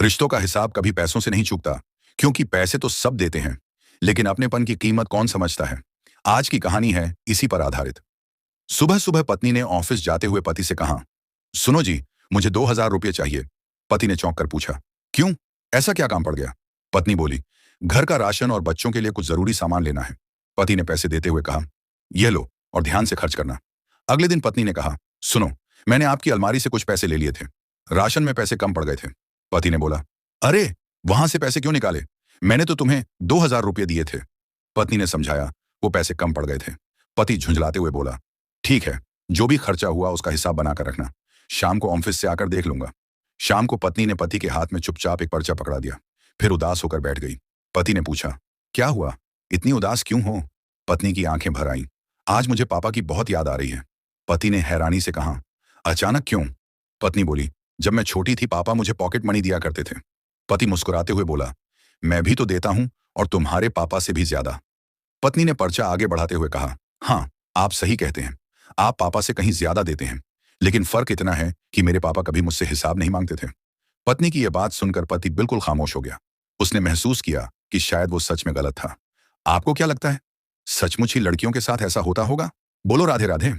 रिश्तों का हिसाब कभी पैसों से नहीं चूकता, क्योंकि पैसे तो सब देते हैं, लेकिन अपनेपन की कीमत कौन समझता है। आज की कहानी है इसी पर आधारित। सुबह सुबह पत्नी ने ऑफिस जाते हुए पति से कहा, सुनो जी, मुझे 2,000 रुपये चाहिए। पति ने चौंक कर पूछा, क्यों, ऐसा क्या काम पड़ गया। पत्नी बोली, घर का राशन और बच्चों के लिए कुछ जरूरी सामान लेना है। पति ने पैसे देते हुए कहा, यह लो और ध्यान से खर्च करना। अगले दिन पत्नी ने कहा, सुनो, मैंने आपकी अलमारी से कुछ पैसे ले लिए थे, राशन में पैसे कम पड़ गए थे। पति ने बोला, अरे, वहां से पैसे क्यों निकाले, मैंने तो तुम्हें 2,000 रुपये दिए थे। पत्नी ने समझाया, वो पैसे कम पड़ गए थे। पति झुंझलाते हुए बोला, ठीक है, जो भी खर्चा हुआ उसका हिसाब बनाकर रखना, शाम को ऑफिस से आकर देख लूंगा। शाम को पत्नी ने पति के हाथ में चुपचाप एक पर्चा पकड़ा दिया, फिर उदास होकर बैठ गई। पति ने पूछा, क्या हुआ, इतनी उदास क्यों हो। पत्नी की आंखें भर आईं, आज मुझे पापा की बहुत याद आ रही है। पति ने हैरानी से कहा, अचानक क्यों। पत्नी बोली, जब मैं छोटी थी पापा मुझे पॉकेट मनी दिया करते थे। पति मुस्कुराते हुए बोला, मैं भी तो देता हूं, और तुम्हारे पापा से भी ज्यादा। पत्नी ने पर्चा आगे बढ़ाते हुए कहा, हाँ, आप सही कहते हैं, आप पापा से कहीं ज्यादा देते हैं, लेकिन फर्क इतना है कि मेरे पापा कभी मुझसे हिसाब नहीं मांगते थे। पत्नी की यह बात सुनकर पति बिल्कुल खामोश हो गया। उसने महसूस किया कि शायद वो सच में गलत था। आपको क्या लगता है, सचमुच ही लड़कियों के साथ ऐसा होता होगा? बोलो राधे राधे।